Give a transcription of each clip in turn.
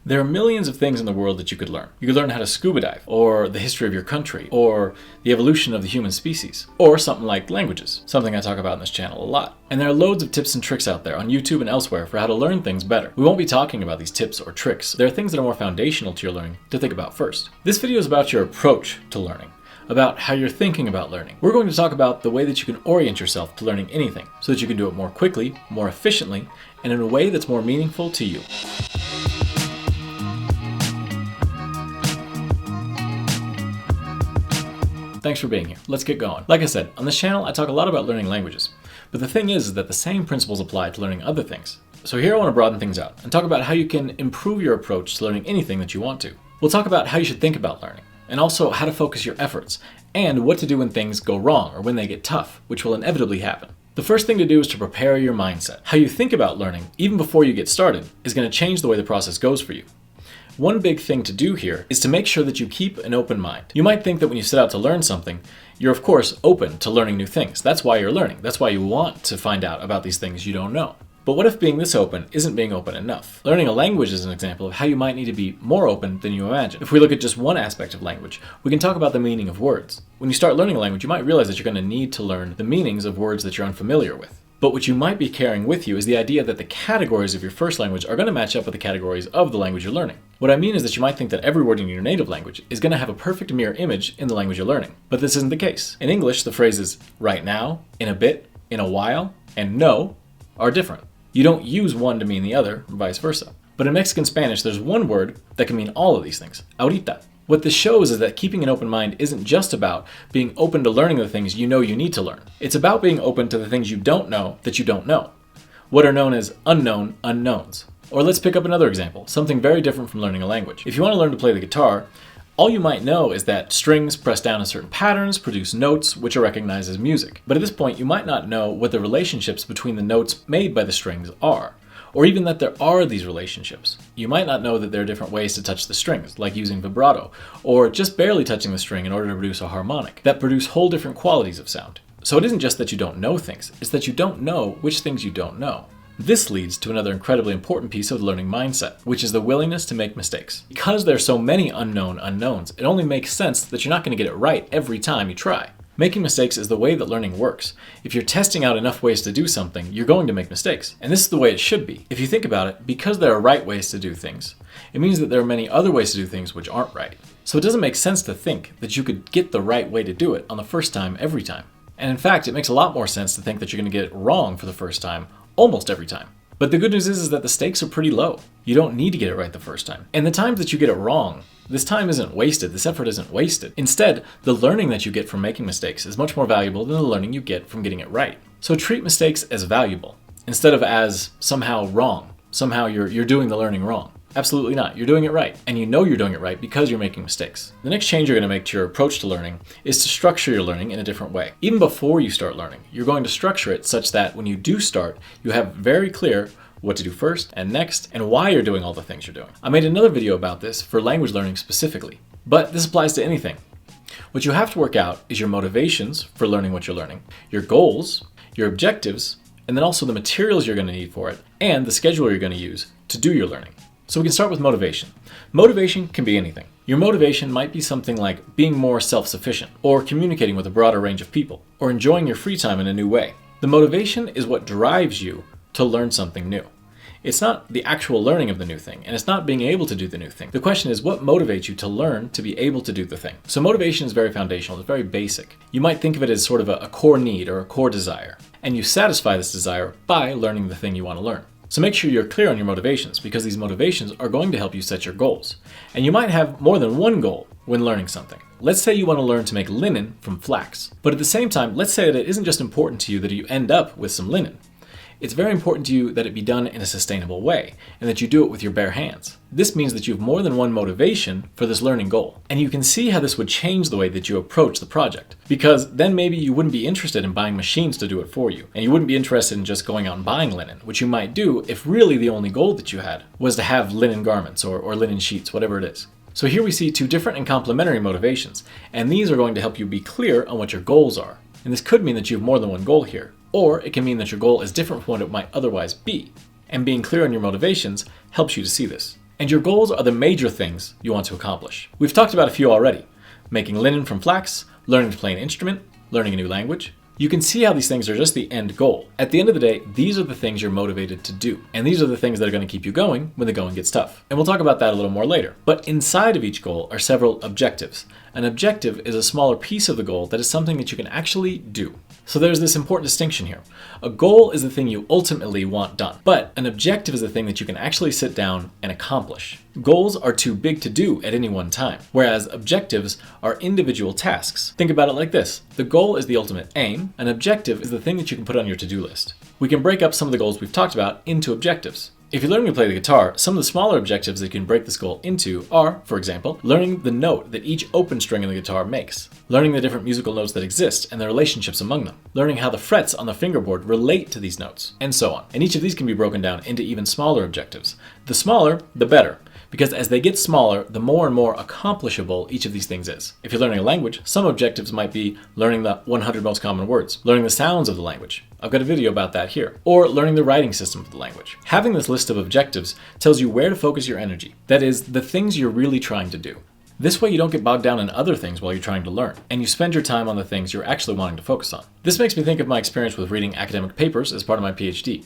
There are millions of things in the world that you could learn. You could learn how to scuba dive, or the history of your country, or the evolution of the human species, or something like languages, something I talk about in this channel a lot. And there are loads of tips and tricks out there on YouTube and elsewhere for how to learn things better. We won't be talking about these tips or tricks. There are things that are more foundational to your learning to think about first. This video is about your approach to learning, about how you're thinking about learning. We're going to talk about the way that you can orient yourself to learning anything so that you can do it more quickly, more efficiently, and in a way that's more meaningful to you. Thanks for being here. Let's get going. Like I said, on this channel I talk a lot about learning languages, but the thing is that the same principles apply to learning other things. So here I want to broaden things out and talk about how you can improve your approach to learning anything that you want to. We'll talk about how you should think about learning, and also how to focus your efforts, and what to do when things go wrong or when they get tough, which will inevitably happen. The first thing to do is to prepare your mindset. How you think about learning, even before you get started, is going to change the way the process goes for you. One big thing to do here is to make sure that you keep an open mind. You might think that when you set out to learn something, you're of course open to learning new things. That's why you're learning. That's why you want to find out about these things you don't know. But what if being this open isn't being open enough? Learning a language is an example of how you might need to be more open than you imagine. If we look at just one aspect of language, we can talk about the meaning of words. When you start learning a language, you might realize that you're going to need to learn the meanings of words that you're unfamiliar with. But what you might be carrying with you is the idea that the categories of your first language are going to match up with the categories of the language you're learning. What I mean is that you might think that every word in your native language is going to have a perfect mirror image in the language you're learning. But this isn't the case. In English, the phrases right now, in a bit, in a while, and no are different. You don't use one to mean the other, and vice versa. But in Mexican Spanish, there's one word that can mean all of these things, ahorita. What this shows is that keeping an open mind isn't just about being open to learning the things you know you need to learn. It's about being open to the things you don't know that you don't know. What are known as unknown unknowns. Or let's pick up another example, something very different from learning a language. If you want to learn to play the guitar, all you might know is that strings pressed down in certain patterns produce notes which are recognized as music. But at this point, you might not know what the relationships between the notes made by the strings are, or even that there are these relationships. You might not know that there are different ways to touch the strings, like using vibrato, or just barely touching the string in order to produce a harmonic, that produce whole different qualities of sound. So it isn't just that you don't know things, it's that you don't know which things you don't know. This leads to another incredibly important piece of the learning mindset, which is the willingness to make mistakes. Because there are so many unknown unknowns, it only makes sense that you're not going to get it right every time you try. Making mistakes is the way that learning works. If you're testing out enough ways to do something, you're going to make mistakes. And this is the way it should be. If you think about it, because there are right ways to do things, it means that there are many other ways to do things which aren't right. So it doesn't make sense to think that you could get the right way to do it on the first time every time. And in fact, it makes a lot more sense to think that you're going to get it wrong for the first time almost every time. But the good news is that the stakes are pretty low. You don't need to get it right the first time. And the times that you get it wrong, this time isn't wasted, this effort isn't wasted. Instead, the learning that you get from making mistakes is much more valuable than the learning you get from getting it right. So treat mistakes as valuable, instead of as somehow wrong. Somehow you're doing the learning wrong. Absolutely not. You're doing it right. And you know you're doing it right because you're making mistakes. The next change you're going to make to your approach to learning is to structure your learning in a different way. Even before you start learning, you're going to structure it such that when you do start, you have very clear what to do first and next, and why you're doing all the things you're doing. I made another video about this for language learning specifically, but this applies to anything. What you have to work out is your motivations for learning what you're learning, your goals, your objectives, and then also the materials you're going to need for it, and the schedule you're going to use to do your learning. So we can start with motivation. Motivation can be anything. Your motivation might be something like being more self-sufficient, or communicating with a broader range of people, or enjoying your free time in a new way. The motivation is what drives you to learn something new. It's not the actual learning of the new thing, and it's not being able to do the new thing. The question is, what motivates you to learn to be able to do the thing? So motivation is very foundational, it's very basic. You might think of it as sort of a core need or a core desire, and you satisfy this desire by learning the thing you want to learn. So make sure you're clear on your motivations, because these motivations are going to help you set your goals. And you might have more than one goal when learning something. Let's say you want to learn to make linen from flax. But at the same time, let's say that it isn't just important to you that you end up with some linen. It's very important to you that it be done in a sustainable way, and that you do it with your bare hands. This means that you have more than one motivation for this learning goal. And you can see how this would change the way that you approach the project. Because then maybe you wouldn't be interested in buying machines to do it for you, and you wouldn't be interested in just going out and buying linen, which you might do if really the only goal that you had was to have linen garments or linen sheets, whatever it is. So here we see two different and complementary motivations, and these are going to help you be clear on what your goals are. And this could mean that you have more than one goal here. Or it can mean that your goal is different from what it might otherwise be. And being clear on your motivations helps you to see this. And your goals are the major things you want to accomplish. We've talked about a few already. Making linen from flax, learning to play an instrument, learning a new language. You can see how these things are just the end goal. At the end of the day, these are the things you're motivated to do. And these are the things that are going to keep you going when the going gets tough. And we'll talk about that a little more later. But inside of each goal are several objectives. An objective is a smaller piece of the goal that is something that you can actually do. So there's this important distinction here. A goal is the thing you ultimately want done, but an objective is the thing that you can actually sit down and accomplish. Goals are too big to do at any one time, whereas objectives are individual tasks. Think about it like this. The goal is the ultimate aim. An objective is the thing that you can put on your to-do list. We can break up some of the goals we've talked about into objectives. If you're learning to play the guitar, some of the smaller objectives that you can break this goal into are, for example, learning the note that each open string in the guitar makes, learning the different musical notes that exist and the relationships among them, learning how the frets on the fingerboard relate to these notes, and so on. And each of these can be broken down into even smaller objectives. The smaller, the better, because as they get smaller, the more and more accomplishable each of these things is. If you're learning a language, some objectives might be learning the 100 most common words, learning the sounds of the language. I've got a video about that here. Or learning the writing system of the language. Having this list of objectives tells you where to focus your energy. That is, the things you're really trying to do. This way you don't get bogged down in other things while you're trying to learn, and you spend your time on the things you're actually wanting to focus on. This makes me think of my experience with reading academic papers as part of my PhD.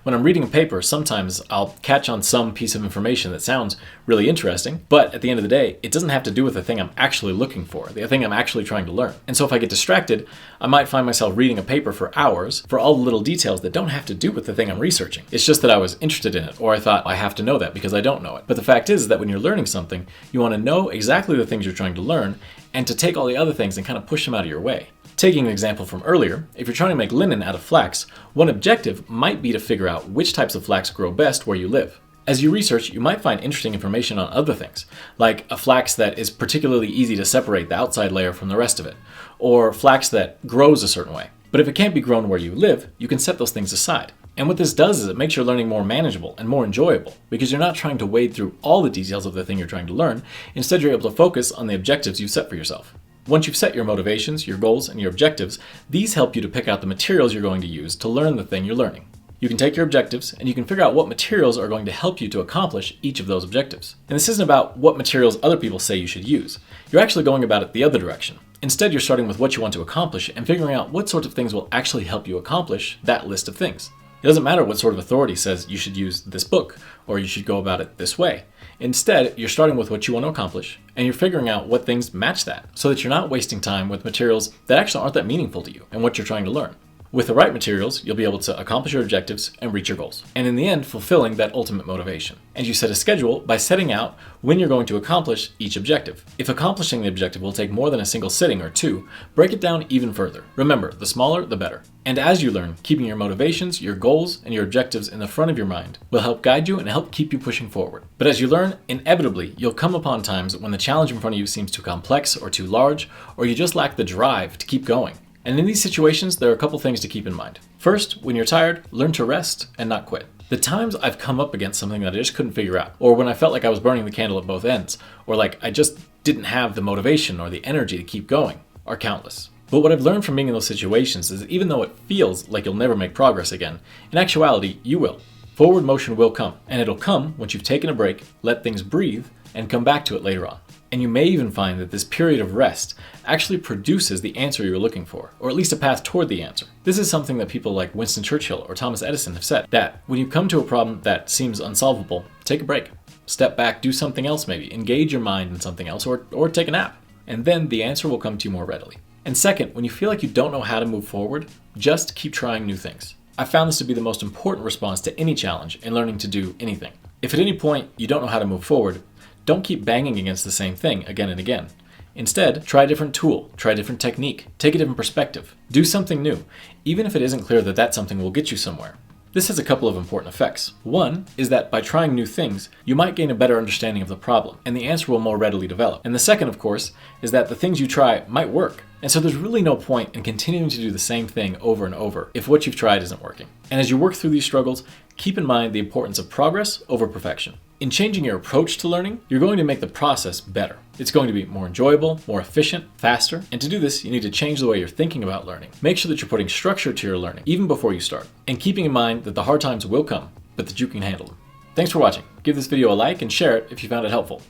When I'm reading a paper, sometimes I'll catch on some piece of information that sounds really interesting, but at the end of the day, it doesn't have to do with the thing I'm actually looking for, the thing I'm actually trying to learn. And so if I get distracted, I might find myself reading a paper for hours for all the little details that don't have to do with the thing I'm researching. It's just that I was interested in it, or I thought I have to know that because I don't know it. But the fact is that when you're learning something, you want to know exactly the things you're trying to learn and to take all the other things and kind of push them out of your way. Taking an example from earlier, if you're trying to make linen out of flax, one objective might be to figure out which types of flax grow best where you live. As you research, you might find interesting information on other things, like a flax that is particularly easy to separate the outside layer from the rest of it, or flax that grows a certain way. But if it can't be grown where you live, you can set those things aside. And what this does is it makes your learning more manageable and more enjoyable, because you're not trying to wade through all the details of the thing you're trying to learn. Instead, you're able to focus on the objectives you've set for yourself. Once you've set your motivations, your goals, and your objectives, these help you to pick out the materials you're going to use to learn the thing you're learning. You can take your objectives and you can figure out what materials are going to help you to accomplish each of those objectives. And this isn't about what materials other people say you should use. You're actually going about it the other direction. Instead, you're starting with what you want to accomplish and figuring out what sorts of things will actually help you accomplish that list of things. It doesn't matter what sort of authority says you should use this book or you should go about it this way. Instead, you're starting with what you want to accomplish and you're figuring out what things match that so that you're not wasting time with materials that actually aren't that meaningful to you and what you're trying to learn. With the right materials, you'll be able to accomplish your objectives and reach your goals, and in the end, fulfilling that ultimate motivation. And you set a schedule by setting out when you're going to accomplish each objective. If accomplishing the objective will take more than a single sitting or two, break it down even further. Remember, the smaller, the better. And as you learn, keeping your motivations, your goals, and your objectives in the front of your mind will help guide you and help keep you pushing forward. But as you learn, inevitably, you'll come upon times when the challenge in front of you seems too complex or too large, or you just lack the drive to keep going. And in these situations, there are a couple things to keep in mind. First, when you're tired, learn to rest and not quit. The times I've come up against something that I just couldn't figure out, or when I felt like I was burning the candle at both ends, or like I just didn't have the motivation or the energy to keep going, are countless. But what I've learned from being in those situations is that even though it feels like you'll never make progress again, in actuality, you will. Forward motion will come, and it'll come once you've taken a break, let things breathe, and come back to it later on. And you may even find that this period of rest actually produces the answer you're looking for, or at least a path toward the answer. This is something that people like Winston Churchill or Thomas Edison have said, that when you come to a problem that seems unsolvable, take a break. Step back, do something else maybe, engage your mind in something else, or take a nap. And then the answer will come to you more readily. And second, when you feel like you don't know how to move forward, just keep trying new things. I found this to be the most important response to any challenge in learning to do anything. If at any point you don't know how to move forward, don't keep banging against the same thing again and again. Instead, try a different tool, try a different technique, take a different perspective, do something new, even if it isn't clear that that something will get you somewhere. This has a couple of important effects. One is that by trying new things, you might gain a better understanding of the problem, and the answer will more readily develop. And the second, of course, is that the things you try might work. And so there's really no point in continuing to do the same thing over and over if what you've tried isn't working. And as you work through these struggles, keep in mind the importance of progress over perfection. In changing your approach to learning, you're going to make the process better. It's going to be more enjoyable, more efficient, faster, and to do this, you need to change the way you're thinking about learning. Make sure that you're putting structure to your learning, even before you start, and keeping in mind that the hard times will come, but that you can handle them. Thanks for watching. Give this video a like and share it if you found it helpful.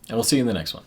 And we'll see you in the next one.